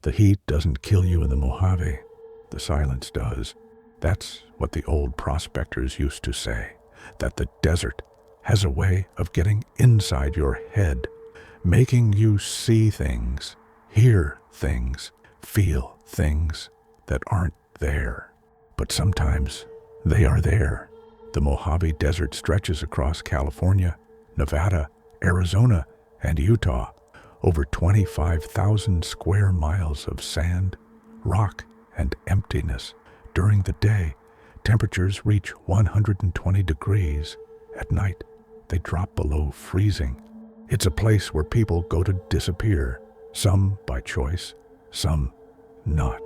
The heat doesn't kill you in the Mojave. The silence does. That's what the old prospectors used to say, that the desert has a way of getting inside your head, making you see things, hear things, feel things that aren't there. But sometimes they are there. The Mojave Desert stretches across California, Nevada, Arizona, and Utah. Over 25,000 square miles of sand, rock, and emptiness. During the day, temperatures reach 120 degrees. At night, they drop below freezing. It's a place where people go to disappear, some by choice, some not.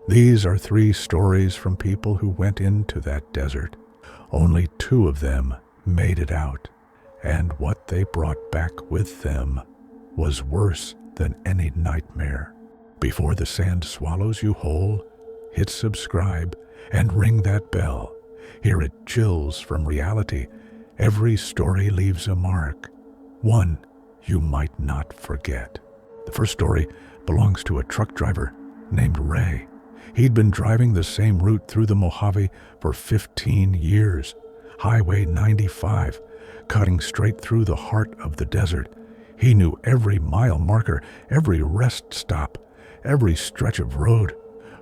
These are 3 stories from people who went into that desert. Only 2 of them made it out, and what they brought back with them was worse than any nightmare. Before the sand swallows you whole, hit subscribe and ring that bell. Hear it chills from reality. Every story leaves a mark, one you might not forget. The first story belongs to a truck driver named Ray. He'd been driving the same route through the Mojave for 15 years, Highway 95, cutting straight through the heart of the desert. He knew every mile marker, every rest stop, every stretch of road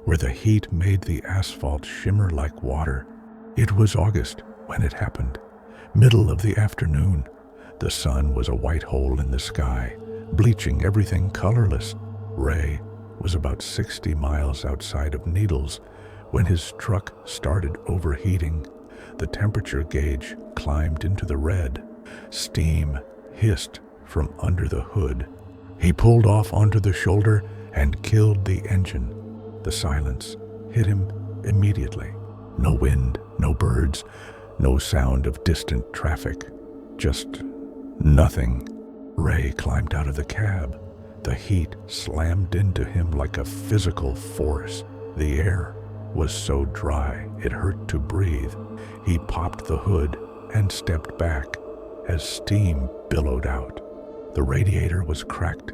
where the heat made the asphalt shimmer like water. It was August when it happened. Middle of the afternoon. The sun was a white hole in the sky, bleaching everything colorless. Ray was about 60 miles outside of Needles when his truck started overheating. The temperature gauge climbed into the red. Steam hissed from under the hood. He pulled off onto the shoulder and killed the engine. The silence hit him immediately. No wind, no birds, no sound of distant traffic. Just nothing. Ray climbed out of the cab. The heat slammed into him like a physical force. The air was so dry it hurt to breathe. He popped the hood and stepped back as steam billowed out. The radiator was cracked,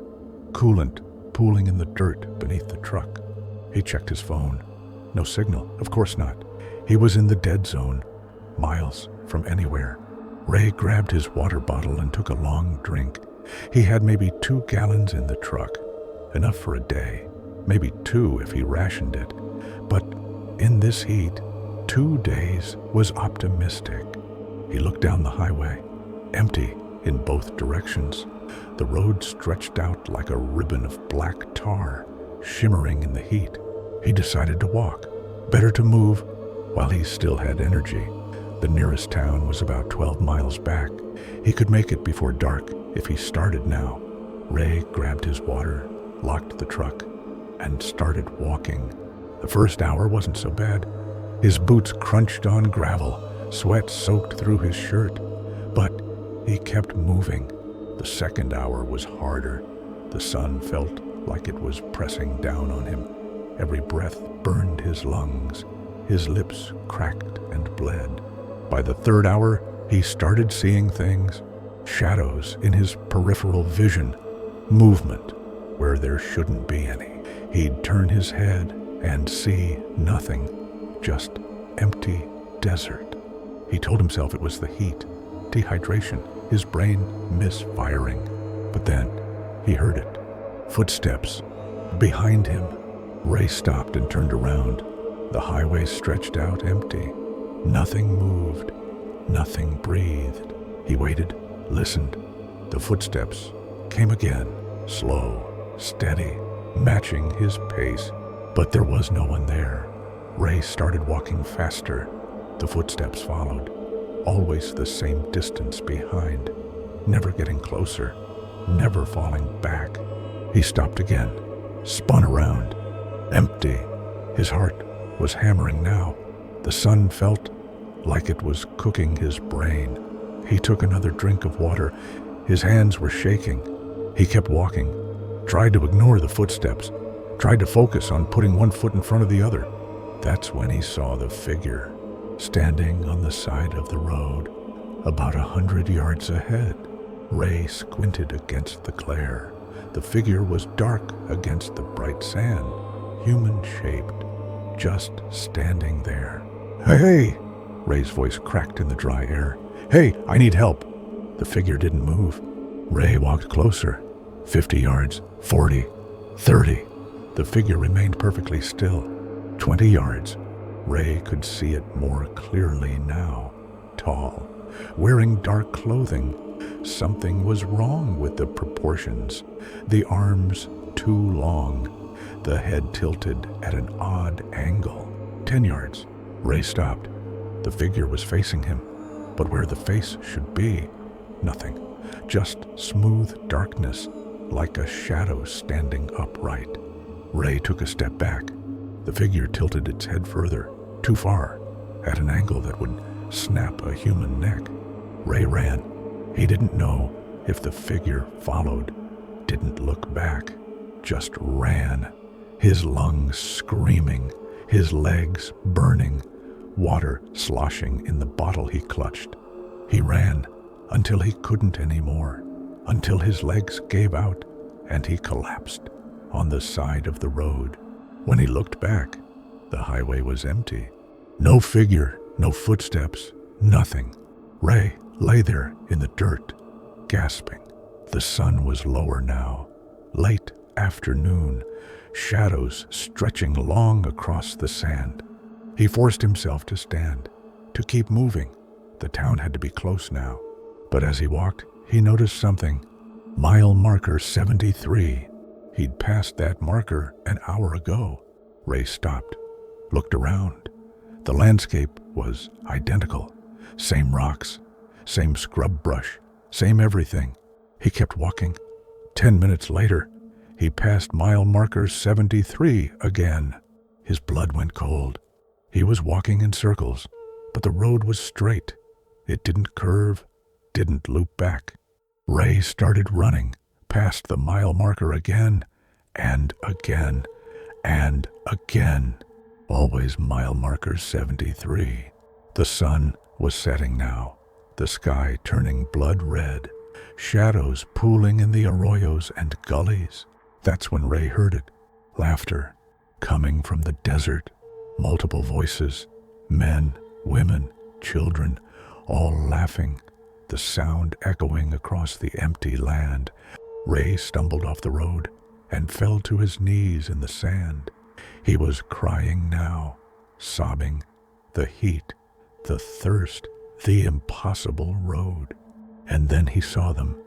coolant pooling in the dirt beneath the truck. He checked his phone. No signal, of course not. He was in the dead zone, miles from anywhere. Ray grabbed his water bottle and took a long drink. He had maybe 2 gallons in the truck, enough for a day, maybe 2 if he rationed it. But in this heat, 2 days was optimistic. He looked down the highway, empty in both directions. The road stretched out like a ribbon of black tar, shimmering in the heat. He decided to walk. Better to move while he still had energy. The nearest town was about 12 miles back. He could make it before dark if he started now. Ray grabbed his water, locked the truck, and started walking. The first hour wasn't so bad. His boots crunched on gravel, sweat soaked through his shirt, but he kept moving. The second hour was harder. The sun felt like it was pressing down on him. Every breath burned his lungs. His lips cracked and bled. By the third hour, he started seeing things, shadows in his peripheral vision, movement where there shouldn't be any. He'd turn his head and see nothing, just empty desert. He told himself it was the heat, dehydration, his brain misfiring. But then he heard it. Footsteps behind him. Ray stopped and turned around. The highway stretched out empty. Nothing moved. Nothing breathed. He waited, listened. The footsteps came again, slow, steady, matching his pace. But there was no one there. Ray started walking faster. The footsteps followed, always the same distance behind, never getting closer, never falling back. He stopped again, spun around. Empty. His heart was hammering now. The sun felt like it was cooking his brain. He took another drink of water. His hands were shaking. He kept walking, tried to ignore the footsteps, tried to focus on putting one foot in front of the other. That's when he saw the figure, standing on the side of the road, about 100 yards ahead. Ray squinted against the glare. The figure was dark against the bright sand, human-shaped, just standing there. "Hey!" Ray's voice cracked in the dry air. "Hey, I need help!" The figure didn't move. Ray walked closer. 50 yards, 40, 30. The figure remained perfectly still. 20 yards. Ray could see it more clearly now. Tall, wearing dark clothing. Something was wrong with the proportions. The arms too long. The head tilted at an odd angle. 10 yards. Ray stopped. The figure was facing him, but where the face should be, nothing. Just smooth darkness, like a shadow standing upright. Ray took a step back. The figure tilted its head further, too far, at an angle that would snap a human neck. Ray ran. He didn't know if the figure followed, didn't look back, just ran. His lungs screaming, his legs burning, water sloshing in the bottle he clutched. He ran until he couldn't anymore, until his legs gave out and he collapsed on the side of the road. When he looked back, the highway was empty. No figure, no footsteps, nothing. Ray lay there in the dirt, gasping. The sun was lower now, late afternoon, shadows stretching long across the sand. He forced himself to stand, to keep moving. The town had to be close now. But as he walked, he noticed something. Mile marker 73. He'd passed that marker an hour ago. Ray stopped, looked around. The landscape was identical. Same rocks, same scrub brush, same everything. He kept walking. 10 minutes later, he passed mile marker 73 again. His blood went cold. He was walking in circles, but the road was straight. It didn't curve, didn't loop back. Ray started running, past the mile marker again, and again, and again. Always mile marker 73. The sun was setting now, the sky turning blood red, shadows pooling in the arroyos and gullies. That's when Ray heard it. Laughter, coming from the desert. Multiple voices, men, women, children, all laughing, the sound echoing across the empty land. Ray stumbled off the road and fell to his knees in the sand. He was crying now, sobbing, the heat, the thirst, the impossible road. And then he saw them,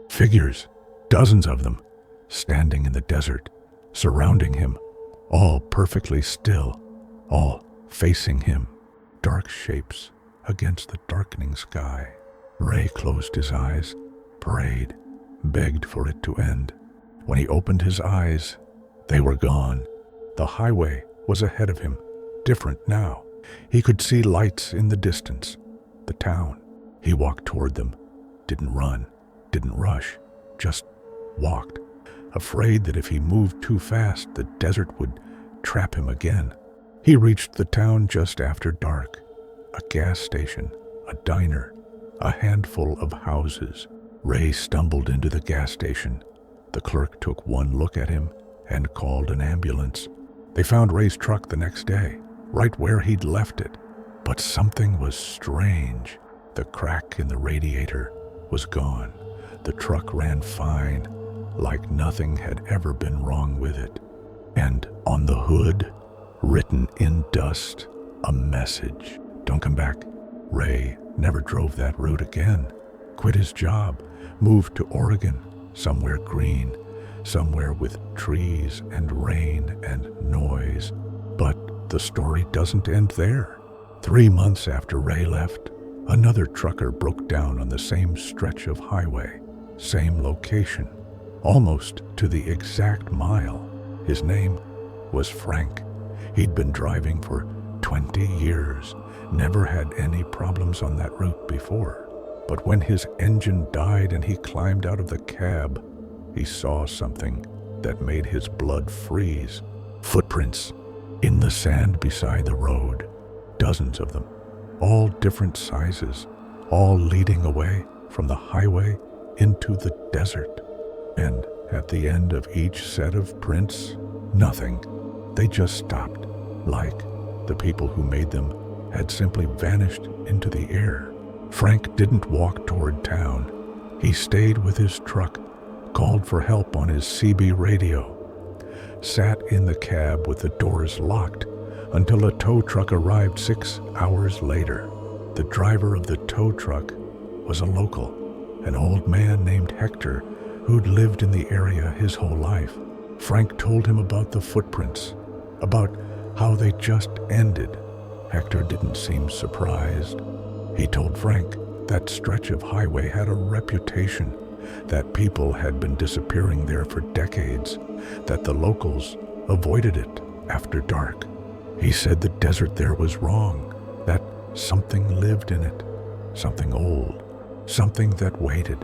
figures, dozens of them, standing in the desert, surrounding him, all perfectly still, all facing him, dark shapes against the darkening sky. Ray closed his eyes, prayed, begged for it to end. When he opened his eyes, they were gone. The highway was ahead of him, different now. He could see lights in the distance, the town. He walked toward them, didn't run, didn't rush, just walked, afraid that if he moved too fast, the desert would trap him again. He reached the town just after dark. A gas station, a diner, a handful of houses. Ray stumbled into the gas station. The clerk took one look at him and called an ambulance. They found Ray's truck the next day, right where he'd left it. But something was strange. The crack in the radiator was gone. The truck ran fine, like nothing had ever been wrong with it. And on the hood, written in dust, a message. Don't come back. Ray never drove that route again. Quit his job, moved to Oregon, somewhere green, somewhere with trees and rain and noise. But the story doesn't end there. 3 months after Ray left, another trucker broke down on the same stretch of highway, same location, almost to the exact mile. His name was Frank. He'd been driving for 20 years, never had any problems on that route before. But when his engine died and he climbed out of the cab, he saw something that made his blood freeze. Footprints in the sand beside the road, dozens of them, all different sizes, all leading away from the highway into the desert. And At the end of each set of prints, nothing. They just stopped, like the people who made them had simply vanished into the air. Frank didn't walk toward town. He stayed with his truck, called for help on his CB radio, sat in the cab with the doors locked until a tow truck arrived 6 hours later. The driver of the tow truck was a local, an old man named Hector who'd lived in the area his whole life. Frank told him about the footprints, about how they just ended. Hector didn't seem surprised. He told Frank that stretch of highway had a reputation, that people had been disappearing there for decades, that the locals avoided it after dark. He said the desert there was wrong, that something lived in it, something old, something that waited.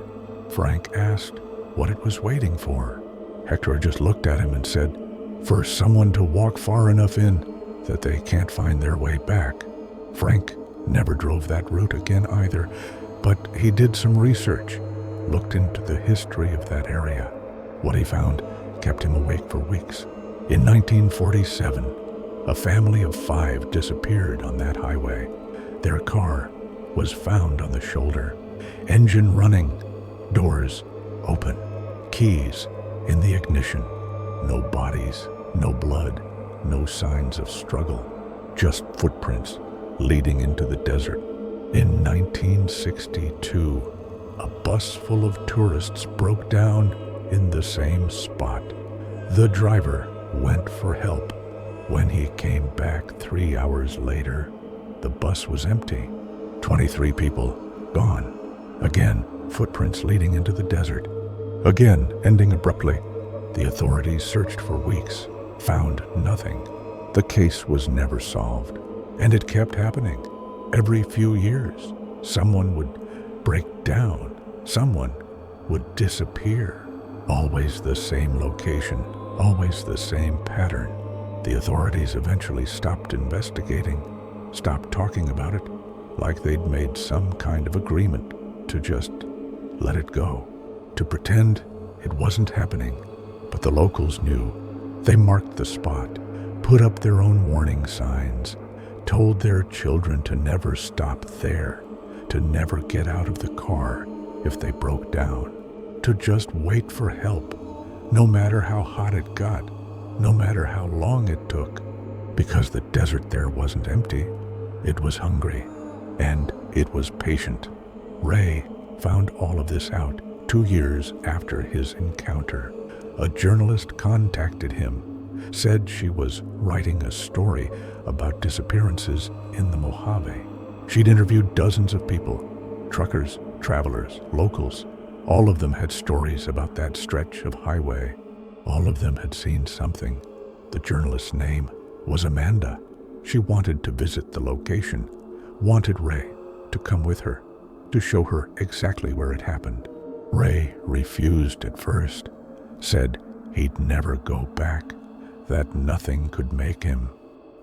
Frank asked what it was waiting for. Hector just looked at him and said, "For someone to walk far enough in that they can't find their way back." Frank never drove that route again either, but he did some research, looked into the history of that area. What he found kept him awake for weeks. In 1947, a family of 5 disappeared on that highway. Their car was found on the shoulder, engine running, doors open, keys in the ignition. No bodies, no blood, no signs of struggle, just footprints leading into the desert. In 1962, a bus full of tourists broke down in the same spot. The driver went for help. When he came back 3 hours later, the bus was empty. 23 people gone. Again, footprints leading into the desert. Again, ending abruptly. The authorities searched for weeks, found nothing. The case was never solved, and it kept happening. Every few years, someone would break down, someone would disappear. Always the same location, always the same pattern. The authorities eventually stopped investigating, stopped talking about it, like they'd made some kind of agreement to just let it go, to pretend it wasn't happening. But the locals knew. They marked the spot, put up their own warning signs, told their children to never stop there, to never get out of the car if they broke down, to just wait for help, no matter how hot it got, no matter how long it took, because the desert there wasn't empty. It was hungry, and it was patient. Ray found all of this out 2 years after his encounter. A journalist contacted him, said she was writing a story about disappearances in the Mojave. She'd interviewed dozens of people, truckers, travelers, locals. All of them had stories about that stretch of highway. All of them had seen something. The journalist's name was Amanda. She wanted to visit the location, wanted Ray to come with her, to show her exactly where it happened. Ray refused at first, said he'd never go back, that nothing could make him.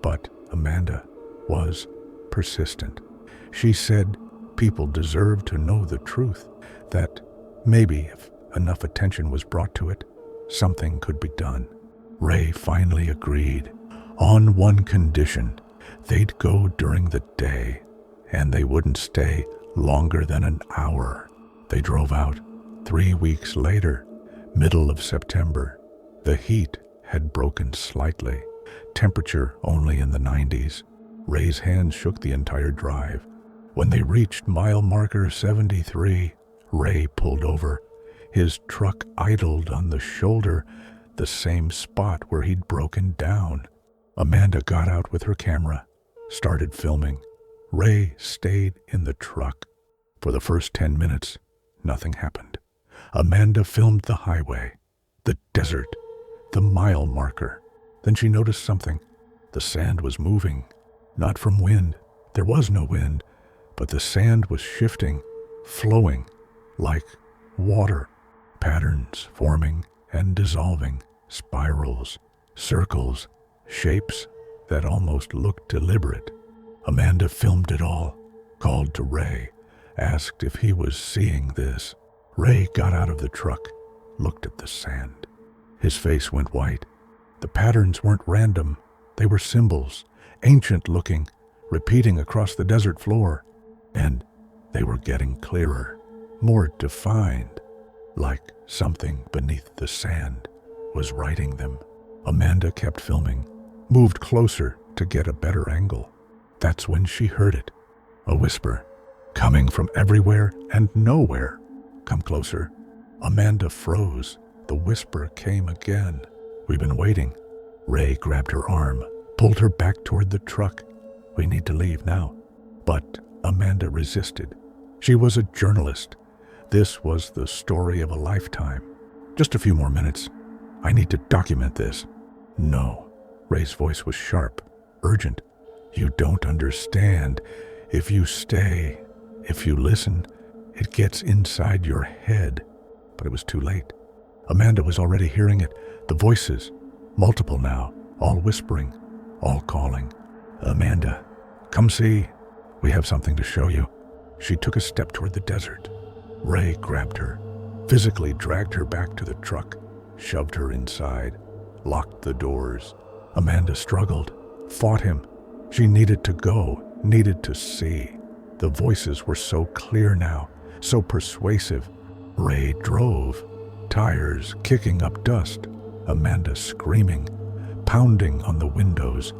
But Amanda was persistent. She said people deserved to know the truth, that maybe if enough attention was brought to it, something could be done. Ray finally agreed, on one condition: they'd go during the day, and they wouldn't stay longer than an hour. They drove out 3 weeks later, middle of September. The heat had broken slightly, temperature only in the 90s. Ray's hands shook the entire drive. When they reached mile marker 73, Ray pulled over. His truck idled on the shoulder, the same spot where he'd broken down. Amanda got out with her camera, started filming. Ray stayed in the truck. For the first 10 minutes, nothing happened. Amanda filmed the highway, the desert, the mile marker. Then she noticed something. The sand was moving, not from wind. There was no wind, but the sand was shifting, flowing, like water. Patterns forming and dissolving, spirals, circles, shapes that almost looked deliberate. Amanda filmed it all, called to Ray, asked if he was seeing this. Ray got out of the truck, looked at the sand. His face went white. The patterns weren't random. They were symbols, ancient-looking, repeating across the desert floor. And they were getting clearer, more defined, like something beneath the sand was writing them. Amanda kept filming, moved closer to get a better angle. That's when she heard it, a whisper, coming from everywhere and nowhere. "Come closer." Amanda froze. The whisper came again. "We've been waiting." Ray grabbed her arm, pulled her back toward the truck. "We need to leave now." But Amanda resisted. She was a journalist. This was the story of a lifetime. "Just a few more minutes. I need to document this." "No." Ray's voice was sharp, urgent. "You don't understand. If you stay, if you listen, it gets inside your head." But it was too late. Amanda was already hearing it. The voices, multiple now, all whispering, all calling. "Amanda, come see. We have something to show you." She took a step toward the desert. Ray grabbed her, physically dragged her back to the truck, shoved her inside, locked the doors. Amanda struggled, fought him. She needed to go, needed to see. The voices were so clear now, so persuasive. Ray drove, tires kicking up dust, Amanda screaming, pounding on the windows,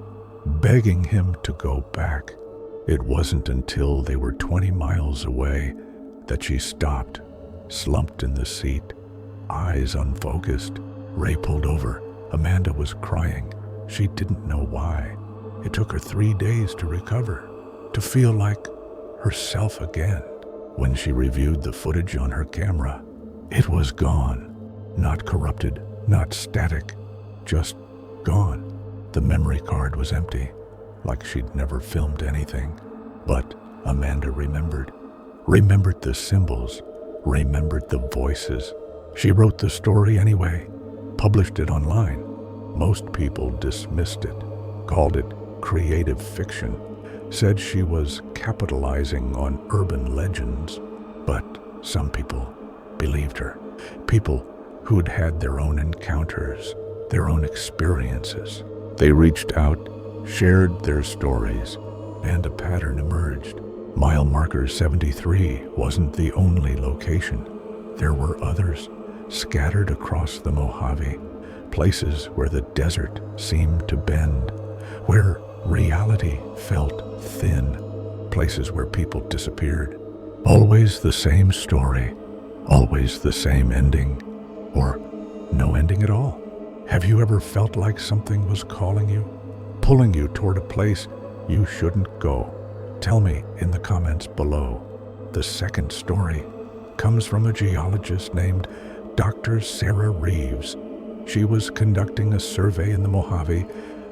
begging him to go back. It wasn't until they were 20 miles away that she stopped, slumped in the seat, eyes unfocused. Ray pulled over. Amanda was crying. She didn't know why. It took her 3 days to recover, to feel like herself again. When she reviewed the footage on her camera, it was gone. Not corrupted, not static, just gone. The memory card was empty, like she'd never filmed anything. But Amanda remembered the symbols, remembered the voices. She wrote the story anyway, published it online. Most people dismissed it, called it creative fiction, said she was capitalizing on urban legends. But some people believed her. People who'd had their own encounters, their own experiences. They reached out, shared their stories, and a pattern emerged. Mile marker 73 wasn't the only location. There were others, scattered across the Mojave, places where the desert seemed to bend, where reality felt thin, places where people disappeared. Always the same story, always the same ending, or no ending at all. Have you ever felt like something was calling you, pulling you toward a place you shouldn't go? Tell me in the comments below. The second story comes from a geologist named Dr. Sarah Reeves. She was conducting a survey in the Mojave,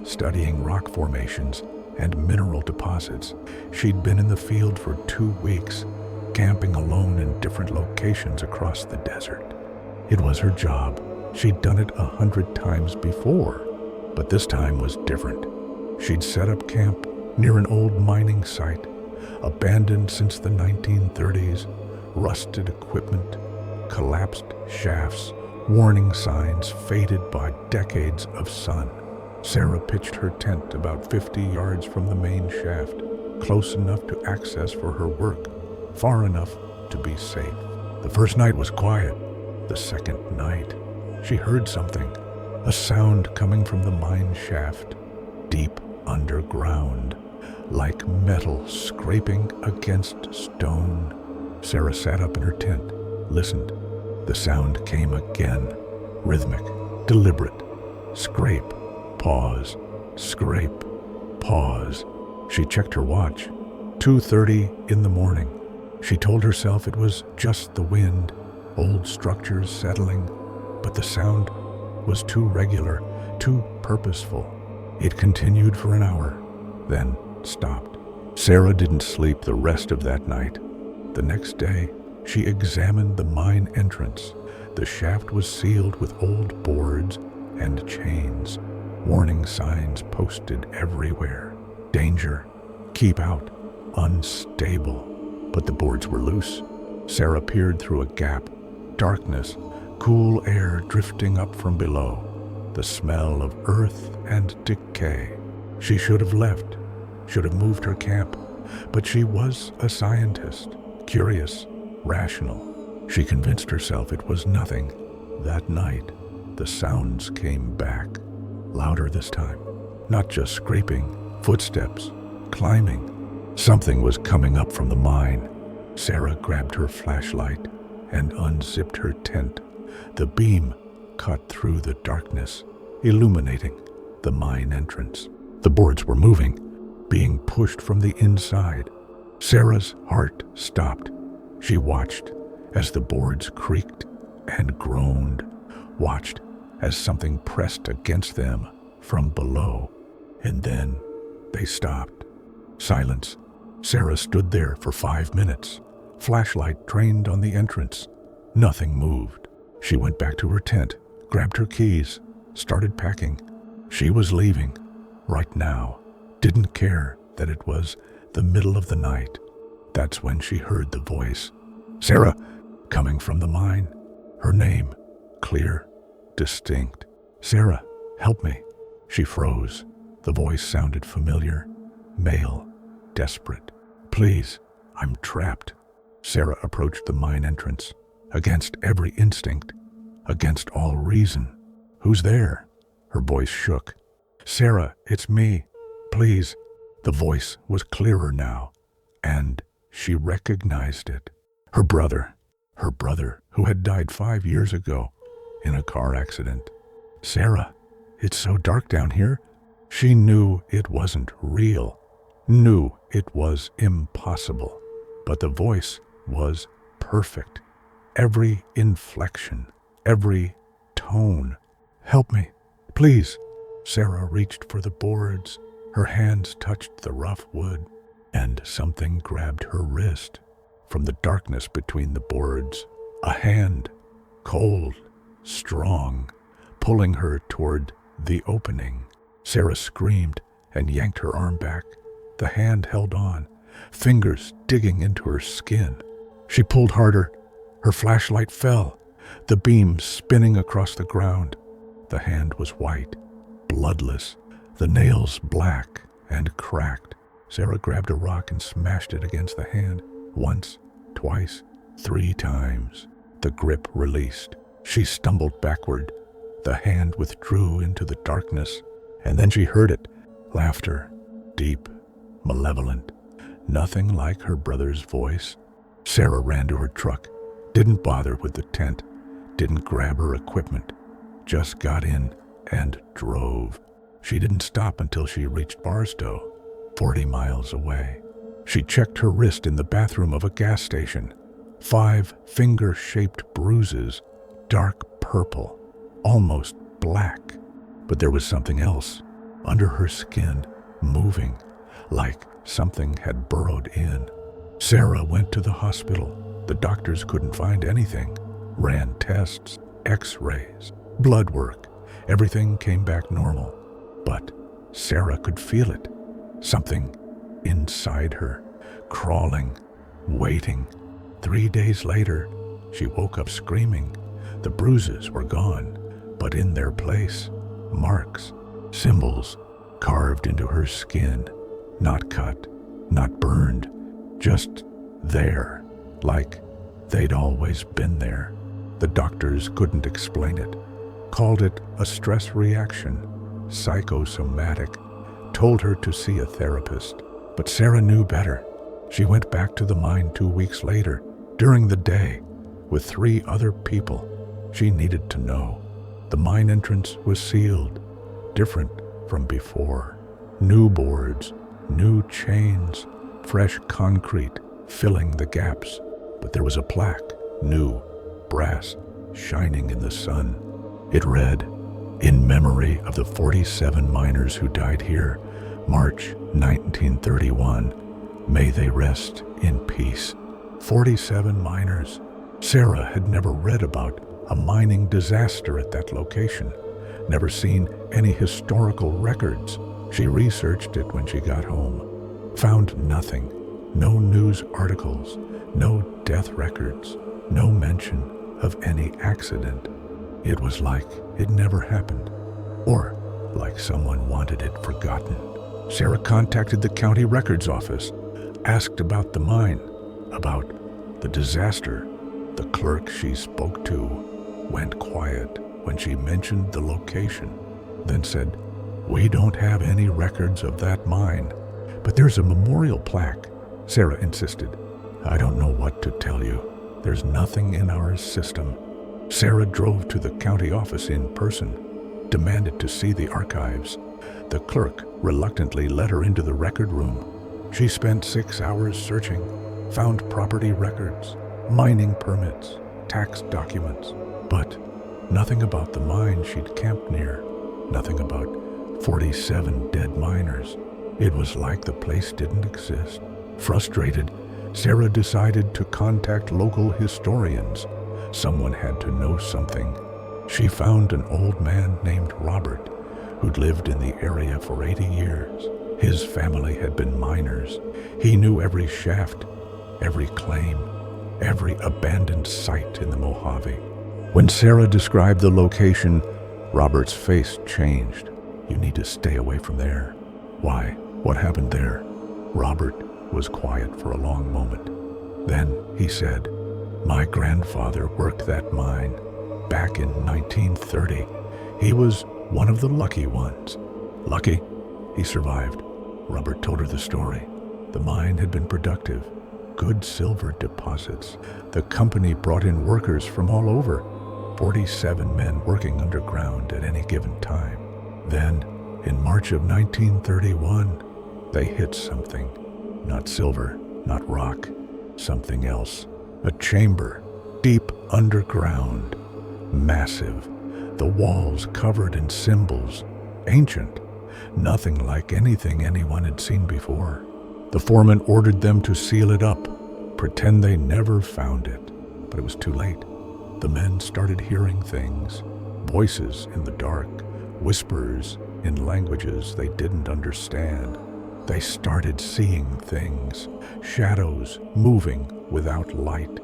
studying rock formations and mineral deposits. She'd been in the field for 2 weeks, camping alone in different locations across the desert. It was her job. She'd done it 100 times before, but this time was different. She'd set up camp near an old mining site, abandoned since the 1930s, rusted equipment, collapsed shafts, warning signs faded by decades of sun. Sarah pitched her tent about 50 yards from the main shaft, close enough to access for her work, far enough to be safe. The first night was quiet. The second night, she heard something, a sound coming from the mine shaft, deep underground, like metal scraping against stone. Sarah sat up in her tent, listened. The sound came again, rhythmic, deliberate. Scrape, pause, scrape, pause. She checked her watch. 2:30 in the morning. She told herself it was just the wind, old structures settling, but the sound was too regular, too purposeful. It continued for an hour, then stopped. Sarah didn't sleep the rest of that night. The next day, she examined the mine entrance. The shaft was sealed with old boards and chains, warning signs posted everywhere. Danger, keep out, unstable. But the boards were loose. Sarah peered through a gap. Darkness, cool air drifting up from below, the smell of earth and decay. She should have left, should have moved her camp, but she was a scientist, curious, rational. She convinced herself it was nothing. That night, the sounds came back, louder this time. Not just scraping, footsteps, climbing. Something was coming up from the mine. Sarah grabbed her flashlight and unzipped her tent. The beam cut through the darkness, illuminating the mine entrance. The boards were moving, being pushed from the inside. Sarah's heart stopped. She watched as the boards creaked and groaned, watched as something pressed against them from below, and then they stopped. Silence. Sarah stood there for 5 minutes, flashlight trained on the entrance. Nothing moved. She went back to her tent, grabbed her keys, started packing. She was leaving, right now. Didn't care that it was the middle of the night. That's when she heard the voice. Sarah, coming from the mine. Her name, clear, distinct. Sarah, help me. She froze. The voice sounded familiar, male, desperate. Please, I'm trapped. Sarah approached the mine entrance, against every instinct, against all reason. Who's there? Her voice shook. Sarah, it's me. Please. The voice was clearer now, and she recognized it. Her brother who had died 5 years ago in a car accident. Sarah, it's so dark down here. She knew it wasn't real, knew it was impossible, but the voice was perfect. Every inflection, every tone. Help me, please. Sarah reached for the boards. Her hands touched the rough wood, and something grabbed her wrist. From the darkness between the boards, a hand, cold, strong, pulling her toward the opening. Sarah screamed and yanked her arm back. The hand held on, fingers digging into her skin. She pulled harder. Her flashlight fell, the beam spinning across the ground. The hand was white, bloodless, the nails black and cracked. Sarah grabbed a rock and smashed it against the hand. Once, twice, 3 times. The grip released. She stumbled backward. The hand withdrew into the darkness, and then she heard it. Laughter, deep, malevolent. Nothing like her brother's voice. Sarah ran to her truck, didn't bother with the tent, didn't grab her equipment, just got in and drove. She didn't stop until she reached Barstow, 40 miles away. She checked her wrist in the bathroom of a gas station. 5 finger-shaped bruises, dark purple, almost black. But there was something else under her skin, moving, like something had burrowed in. Sarah went to the hospital. The doctors couldn't find anything. Ran tests, x-rays, blood work. Everything came back normal. But Sarah could feel it. Something inside her, crawling, waiting. 3 days later, she woke up screaming. The bruises were gone, but in their place, marks, symbols carved into her skin. Not cut, not burned, just there, like they'd always been there. The doctors couldn't explain it, called it a stress reaction, psychosomatic, told her to see a therapist. But Sarah knew better. She went back to the mine 2 weeks later, during the day, with 3 other people. She needed to know. The mine entrance was sealed, different from before. New boards, new chains, fresh concrete filling the gaps. But there was a plaque, new, brass, shining in the sun. It read, "In memory of the 47 miners who died here, March 1931. May they rest in peace." 47 miners. Sarah had never read about a mining disaster at that location, never seen any historical records. She researched it when she got home. Found nothing. No news articles, no death records, no mention of any accident. It was like it never happened, or like someone wanted it forgotten. Sarah contacted the county records office, asked about the mine, about the disaster. The clerk she spoke to went quiet when she mentioned the location, then said, "We don't have any records of that mine, but there's a memorial plaque," Sarah insisted. "I don't know what to tell you. There's nothing in our system." Sarah drove to the county office in person, demanded to see the archives. The clerk reluctantly let her into the record room. She spent 6 hours searching, found property records, mining permits, tax documents, but nothing about the mine she'd camped near, nothing about 47 dead miners. It was like the place didn't exist. Frustrated, Sarah decided to contact local historians. Someone had to know something. She found an old man named Robert, who'd lived in the area for 80 years. His family had been miners. He knew every shaft, every claim, every abandoned site in the Mojave. When Sarah described the location, Robert's face changed. "You need to stay away from there." "Why? What happened there?" Robert was quiet for a long moment. Then he said, "My grandfather worked that mine back in 1930. He was one of the lucky ones." "Lucky?" "He survived." Robert told her the story. The mine had been productive, good silver deposits. The company brought in workers from all over, 47 men working underground at any given time. Then, in March of 1931, they hit something. Not silver, not rock, something else. A chamber, deep underground, massive, the walls covered in symbols, ancient, nothing like anything anyone had seen before. The foreman ordered them to seal it up, pretend they never found it, but it was too late. The men started hearing things, voices in the dark, whispers in languages they didn't understand. They started seeing things, shadows moving without light,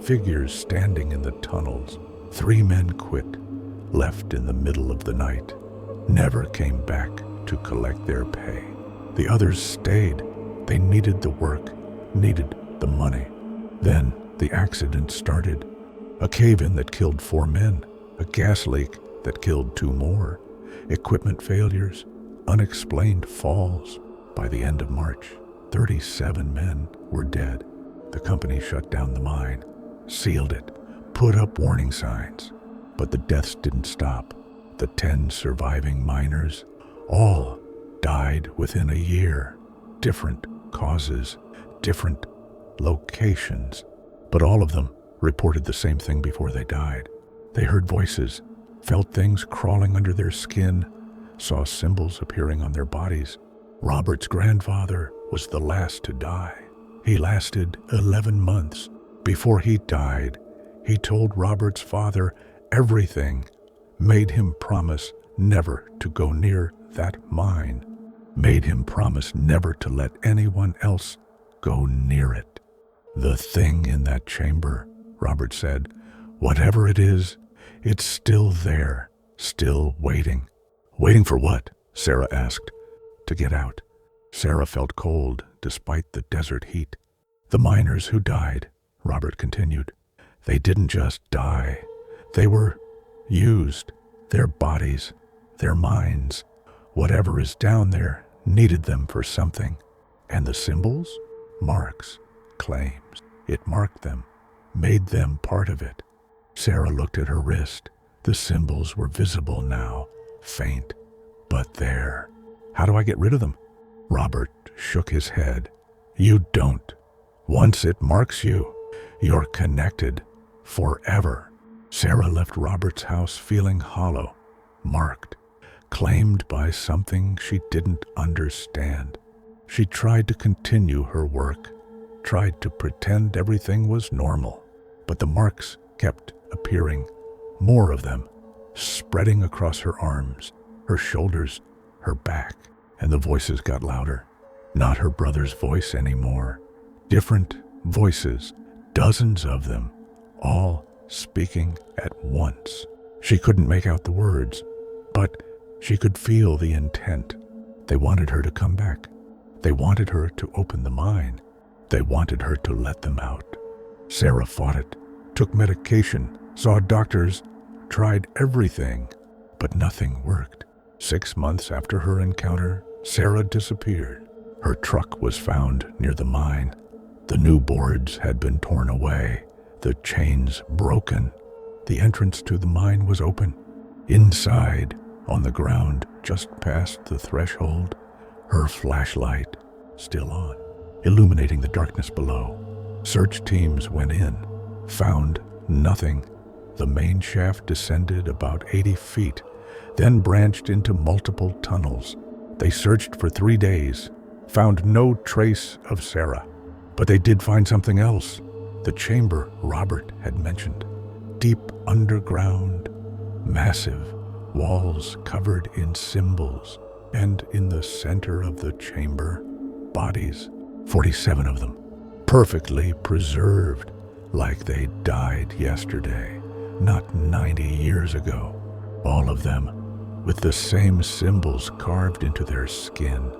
figures standing in the tunnels. 3 men quit, left in the middle of the night, never came back to collect their pay. The others stayed. They needed the work, needed the money. Then the accident started. A cave-in that killed 4 men, a gas leak that killed 2 more, equipment failures, unexplained falls. By the end of March, 37 men were dead. The company shut down the mine, sealed it, put up warning signs. But the deaths didn't stop. The 10 surviving miners all died within a year. Different causes, different locations. But all of them reported the same thing before they died. They heard voices, felt things crawling under their skin, saw symbols appearing on their bodies. Robert's grandfather was the last to die. He lasted 11 months. Before he died, he told Robert's father everything, made him promise never to go near that mine, made him promise never to let anyone else go near it. "The thing in that chamber," Robert said, "whatever it is, it's still there, still waiting." "Waiting for what?" Sarah asked. "To get out." Sarah felt cold despite the desert heat. "The miners who died," Robert continued, "they didn't just die. They were used. Their bodies, their minds, whatever is down there needed them for something. And the symbols? Marks, claims. It marked them, made them part of it." Sarah looked at her wrist. The symbols were visible now, faint, but there. "How do I get rid of them?" Robert shook his head. "You don't. Once it marks you, you're connected forever." Sarah left Robert's house feeling hollow, marked, claimed by something she didn't understand. She tried to continue her work, tried to pretend everything was normal, but the marks kept appearing, more of them, spreading across her arms, her shoulders, her back, and the voices got louder. Not her brother's voice anymore. Different voices, dozens of them, all speaking at once. She couldn't make out the words, but she could feel the intent. They wanted her to come back. They wanted her to open the mine. They wanted her to let them out. Sarah fought it, took medication, saw doctors, tried everything, but nothing worked. 6 months after her encounter, Sarah disappeared. Her truck was found near the mine. The new boards had been torn away, the chains broken. The entrance to the mine was open. Inside, on the ground just past the threshold, her flashlight still on, illuminating the darkness below. Search teams went in, found nothing. The main shaft descended about 80 feet, then branched into multiple tunnels. They searched for 3 days, found no trace of Sarah. But they did find something else. The chamber Robert had mentioned. Deep underground, massive walls covered in symbols, and in the center of the chamber, bodies, 47 of them, perfectly preserved, like they died yesterday, not 90 years ago. All of them with the same symbols carved into their skin.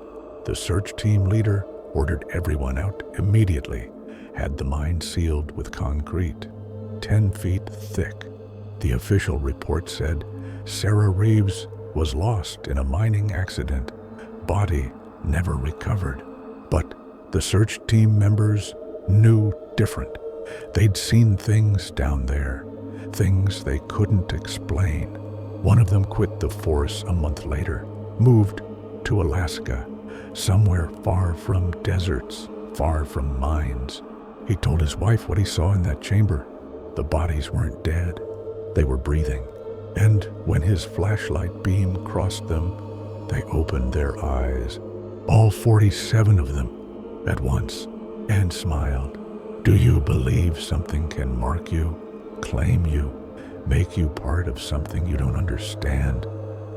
The search team leader ordered everyone out immediately, had the mine sealed with concrete, 10 feet thick. The official report said Sarah Reeves was lost in a mining accident, body never recovered. But the search team members knew different. They'd seen things down there, things they couldn't explain. One of them quit the force a month later, moved to Alaska, somewhere far from deserts, far from mines. He told his wife what he saw in that chamber. The bodies weren't dead, they were breathing. And when his flashlight beam crossed them, they opened their eyes, all 47 of them, at once, and smiled. Do you believe something can mark you, claim you, make you part of something you don't understand?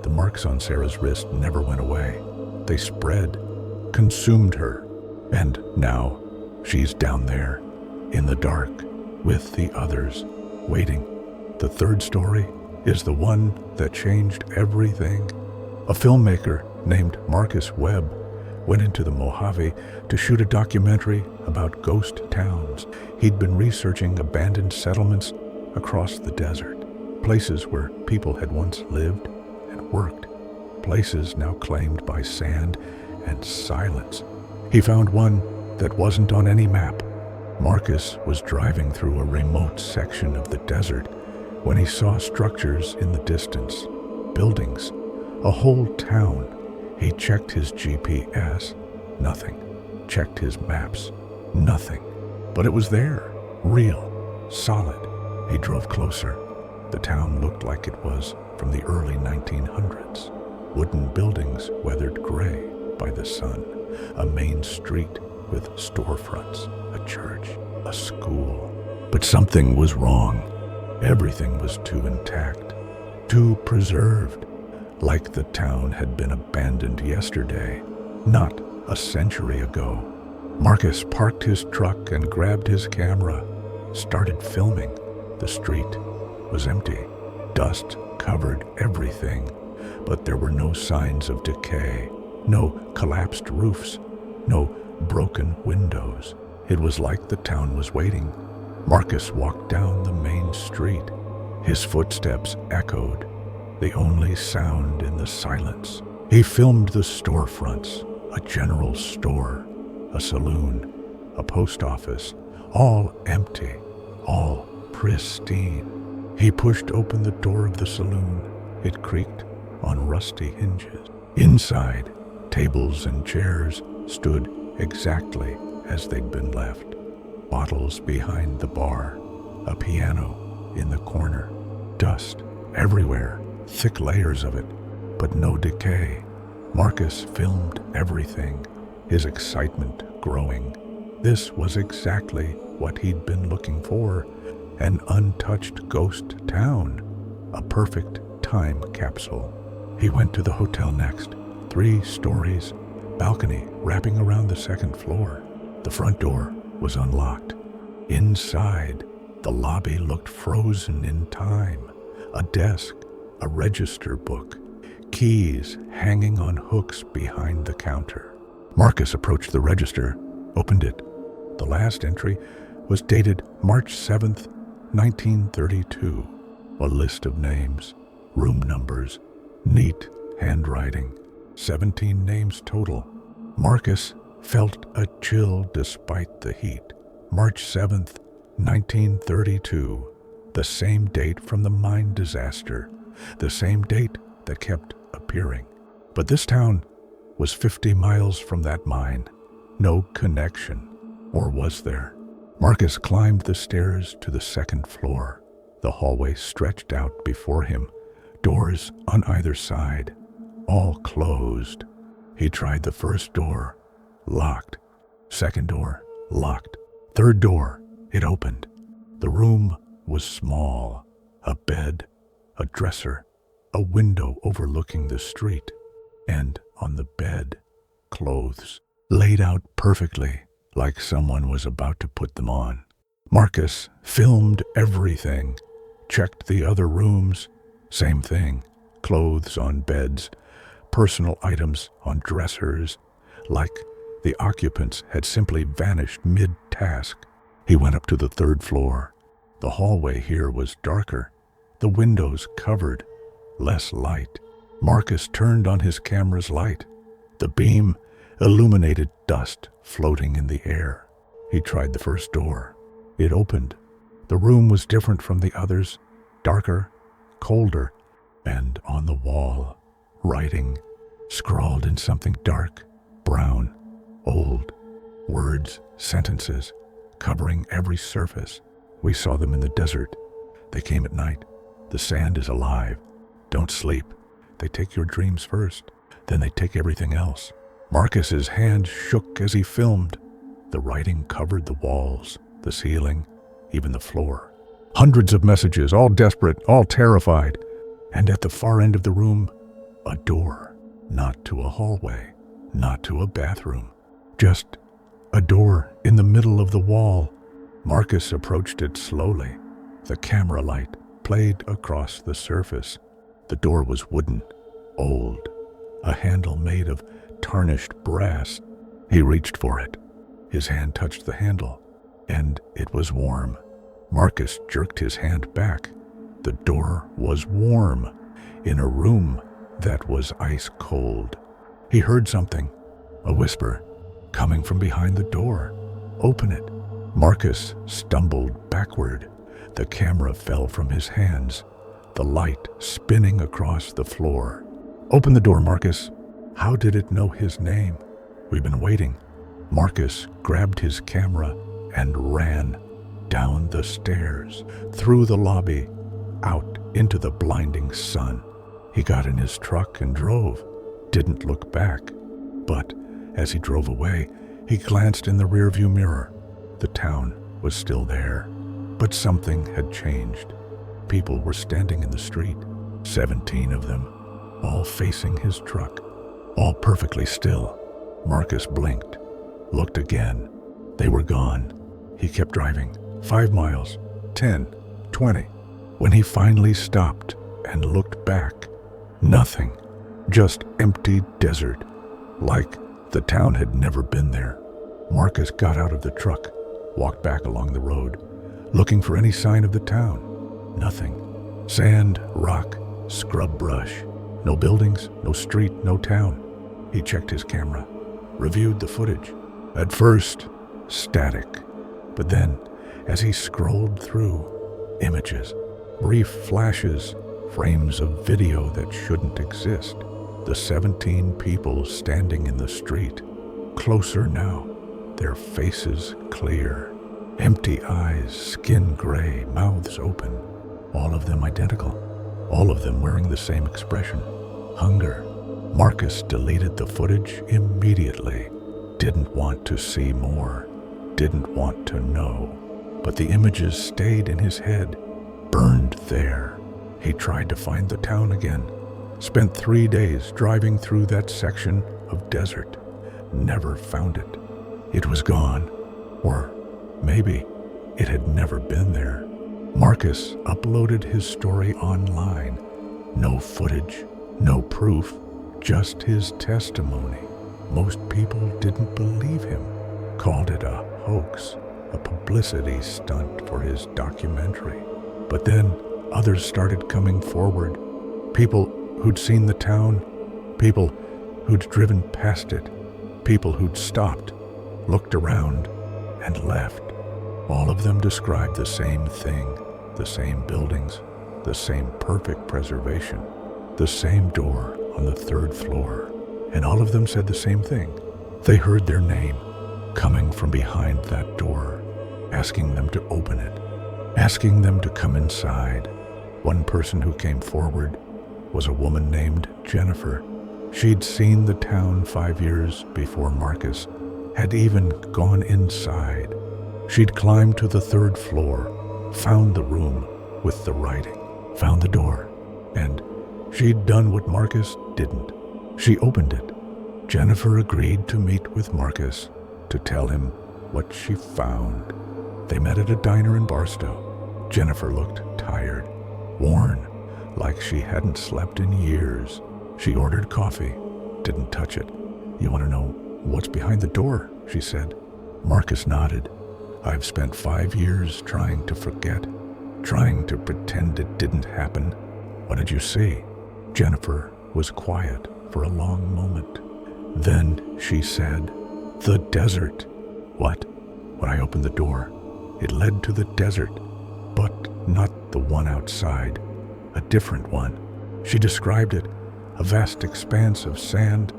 The marks on Sarah's wrist never went away. They spread, consumed her, and now she's down there, in the dark, with the others, waiting. The third story is the one that changed everything. A filmmaker named Marcus Webb went into the Mojave to shoot a documentary about ghost towns. He'd been researching abandoned settlements across the desert, places where people had once lived and worked, places now claimed by sand and silence. He found one that wasn't on any map. Marcus was driving through a remote section of the desert when he saw structures in the distance, buildings, a whole town. He checked his GPS, nothing. Checked his maps, nothing. But it was there, real, solid. He drove closer. The town looked like it was from the early 1900s. Wooden buildings weathered gray by the sun, a main street with storefronts, a church, a school. But something was wrong. Everything was too intact, too preserved, like the town had been abandoned yesterday, not a century ago. Marcus parked his truck and grabbed his camera, started filming. The street was empty. Dust covered everything, but there were no signs of decay, no collapsed roofs, no broken windows. It was like the town was waiting. Marcus walked down the main street. His footsteps echoed, the only sound in the silence. He filmed the storefronts, a general store, a saloon, a post office, all empty, all pristine. He pushed open the door of the saloon. It creaked on rusty hinges. Inside, tables and chairs stood exactly as they'd been left. Bottles behind the bar, a piano in the corner, dust everywhere, thick layers of it, but no decay. Marcus filmed everything, his excitement growing. This was exactly what he'd been looking for, an untouched ghost town, a perfect time capsule. He went to the hotel next, 3 stories, balcony wrapping around the 2nd floor. The front door was unlocked. Inside, The lobby looked frozen in time. A desk, a register book, keys hanging on hooks behind the counter. Marcus approached the register, opened it. The last entry was dated March 7th, 1932. A list of names, room numbers, neat handwriting, 17 names total. Marcus felt a chill despite the heat. March 7th, 1932, the same date from the mine disaster, the same date that kept appearing. But this town was 50 miles from that mine. No connection. Or was there? Marcus climbed the stairs to the second floor. The hallway stretched out before him, doors on either side, all closed. He tried the first door, locked. Second door, locked. Third door, it opened. The room was small. A bed, a dresser, a window overlooking the street, and on the bed, clothes, laid out perfectly, like someone was about to put them on. Marcus filmed everything, checked the other rooms, same thing, clothes on beds, personal items on dressers, like the occupants had simply vanished mid-task. He went up to the third floor. The hallway here was darker, the windows covered, less light. Marcus turned on his camera's light. The beam illuminated dust floating in the air. He tried the first door. It opened. The room was different from the others, darker, colder, and on the wall, writing, scrawled in something dark, brown, old, words, sentences, covering every surface. We saw them in the desert. They came at night. The sand is alive. Don't sleep. They take your dreams first, then they take everything else. Marcus's hand shook as he filmed. The writing covered the walls, the ceiling, even the floor. Hundreds of messages, all desperate, all terrified. And at the far end of the room, a door. Not to a hallway, not to a bathroom. Just a door in the middle of the wall. Marcus approached it slowly. The camera light played across the surface. The door was wooden, old, a handle made of tarnished brass. He reached for it. His hand touched the handle, and it was warm. Marcus jerked his hand back. The door was warm, in a room that was ice cold. He heard something, a whisper, coming from behind the door. Open it. Marcus stumbled backward. The camera fell from his hands, the light spinning across the floor. Open the door, Marcus. How did it know his name? We've been waiting. Marcus grabbed his camera and ran down the stairs, through the lobby, out into the blinding sun. He got in his truck and drove, didn't look back. But as he drove away, he glanced in the rearview mirror. The town was still there, but something had changed. People were standing in the street, 17 of them, all facing his truck, all perfectly still. Marcus blinked, looked again. They were gone. He kept driving, 5 miles, 10, 20. When he finally stopped and looked back, nothing, just empty desert, like the town had never been there. Marcus got out of the truck, walked back along the road, looking for any sign of the town. Nothing. Sand, rock, scrub brush. No buildings, no street, no town. He checked his camera, reviewed the footage. At first, static. But then, as he scrolled through, images, brief flashes, frames of video that shouldn't exist. The 17 people standing in the street, closer now, their faces clear. Empty eyes, skin gray, mouths open. All of them identical. All of them wearing the same expression. Hunger. Marcus deleted the footage immediately. Didn't want to see more. Didn't want to know. But the images stayed in his head, burned there. He tried to find the town again. Spent 3 days driving through that section of desert. Never found it. It was gone. Or maybe It had never been there. Marcus uploaded his story online. No footage, no proof, just his testimony. Most people didn't believe him, called it a hoax, a publicity stunt for his documentary. But then others started coming forward. People who'd seen the town, people who'd driven past it, people who'd stopped, looked around, and left. All of them described the same thing, the same buildings, the same perfect preservation, the same door on the 3rd floor. And all of them said the same thing. They heard their name coming from behind that door, asking them to open it, asking them to come inside. One person who came forward was a woman named Jennifer. She'd seen the town 5 years before Marcus had even gone inside. She'd climbed to the 3rd floor, found the room with the writing, found the door, and she'd done what Marcus didn't. She opened it. Jennifer agreed to meet with Marcus to tell him what she found. They met at a diner in Barstow. Jennifer looked tired, worn, like she hadn't slept in years. She ordered coffee, didn't touch it. "You want to know what's behind the door?" she said. Marcus nodded. "I've spent 5 years trying to forget, trying to pretend it didn't happen." "What did you see?" Jennifer was quiet for a long moment. Then she said, "The desert." "What?" When I opened the door, it led to the desert, but not the one outside, a different one. She described it, a vast expanse of sand,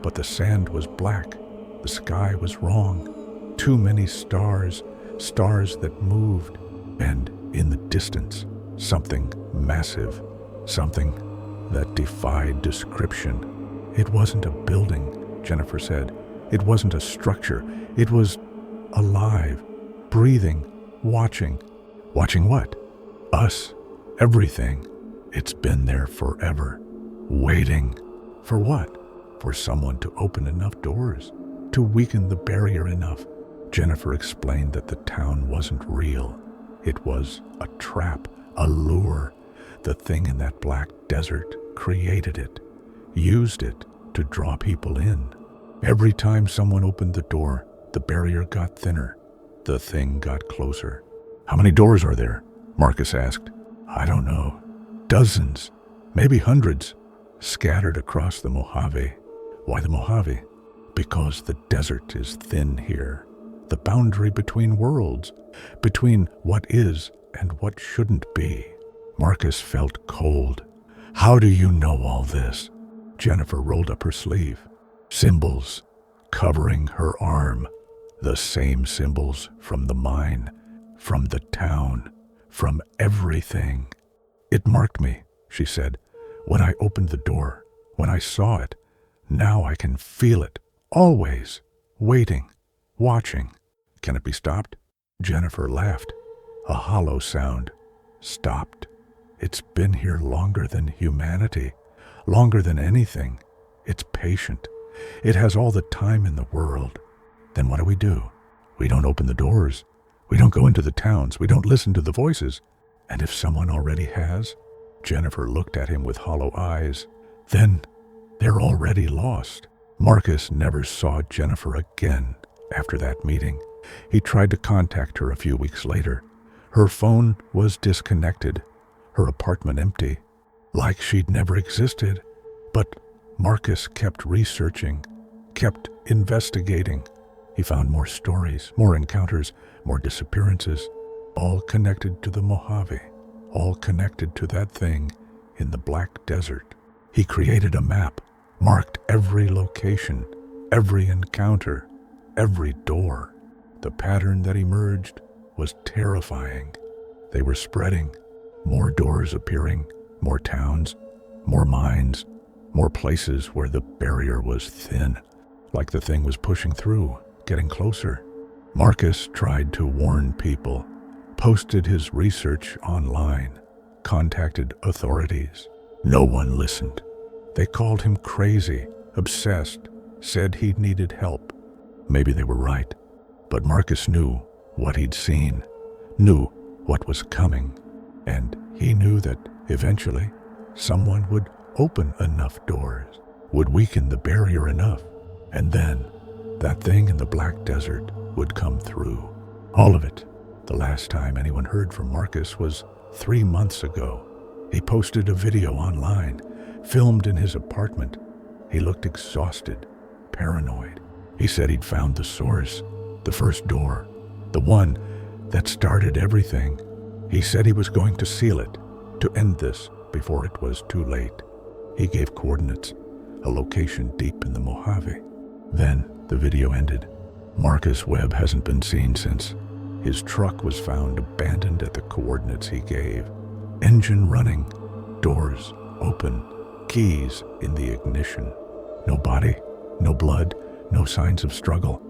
but the sand was black. The sky was wrong. Too many stars, stars that moved, and in the distance, something massive, something that defied description. "It wasn't a building," Jennifer said. "It wasn't a structure. It was alive, breathing, watching." "Watching what?" "Us. Everything. It's been there forever. Waiting." "For what?" "For someone to open enough doors, to weaken the barrier enough." Jennifer explained that the town wasn't real. It was a trap, a lure. The thing in that black desert created it, used it to draw people in. Every time someone opened the door, the barrier got thinner. The thing got closer. "How many doors are there?" Marcus asked. "I don't know. Dozens, maybe hundreds, scattered across the Mojave." "Why the Mojave?" "Because the desert is thin here. The boundary between worlds, between what is and what shouldn't be." Marcus felt cold. "How do you know all this?" Jennifer rolled up her sleeve. Symbols covering her arm. The same symbols from the mine, from the town, from everything. "It marked me," she said, "when I opened the door, when I saw it. Now I can feel it, always, waiting, watching." "Can it be stopped?" Jennifer laughed. A hollow sound. "Stopped. It's been here longer than humanity, longer than anything. It's patient. It has all the time in the world." "Then what do? We don't open the doors. We don't go into the towns. We don't listen to the voices. And if someone already has?" Jennifer looked at him with hollow eyes. "Then they're already lost." Marcus never saw Jennifer again after that meeting. He tried to contact her a few weeks later. Her phone was disconnected, her apartment empty, like she'd never existed. But Marcus kept researching, kept investigating. He found more stories, more encounters, more disappearances, all connected to the Mojave, all connected to that thing in the Black Desert. He created a map, marked every location, every encounter, every door. The pattern that emerged was terrifying. They were spreading, more doors appearing, more towns, more mines, more places where the barrier was thin, like the thing was pushing through, getting closer. Marcus tried to warn people, posted his research online, contacted authorities. No one listened. They called him crazy, obsessed, said he needed help. Maybe they were right, but Marcus knew what he'd seen. knew what was coming, and he knew that eventually someone would open enough doors, would weaken the barrier enough, and then that thing in the black desert would come through. All of it. The last time anyone heard from Marcus was 3 months ago. He posted a video online, filmed in his apartment. He looked exhausted, paranoid. He said he'd found the source, the first door, the one that started everything. He said he was going to seal it, to end this before it was too late. He gave coordinates, a location deep in the Mojave. Then the video ended. Marcus Webb hasn't been seen since. His truck was found abandoned at the coordinates he gave. Engine running, doors open, keys in the ignition. No body, no blood, no signs of struggle,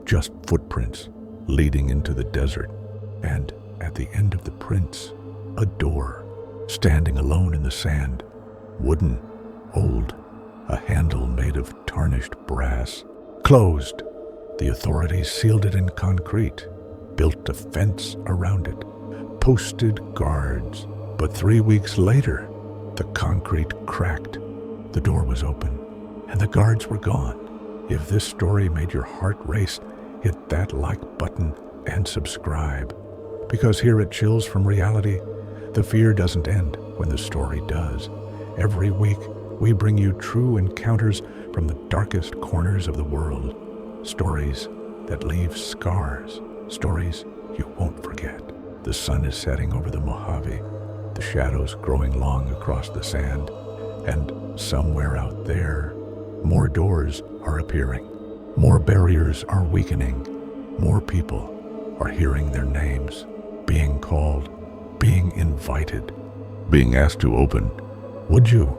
just footprints leading into the desert. And at the end of the prints, a door, standing alone in the sand, wooden, old, a handle made of tarnished brass. Closed. The authorities sealed it in concrete, built a fence around it, posted guards. But 3 weeks later, the concrete cracked. The door was open, and the guards were gone. If this story made your heart race, hit that like button and subscribe. Because here at Chills from Reality, the fear doesn't end when the story does. Every week, we bring you true encounters from the darkest corners of the world. Stories that leave scars. Stories you won't forget. The sun is setting over the Mojave, the shadows growing long across the sand, and somewhere out there, more doors are appearing. More barriers are weakening. More people are hearing their names, being called, being invited, being asked to open. Would you?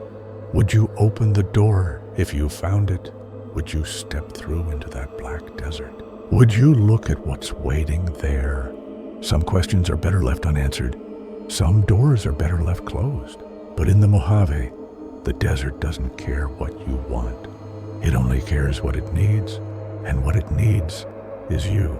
Would you open the door if you found it? Would you step through into that black desert? Would you look at what's waiting there? Some questions are better left unanswered. Some doors are better left closed. But in the Mojave, the desert doesn't care what you want. It only cares what it needs, and what it needs is you.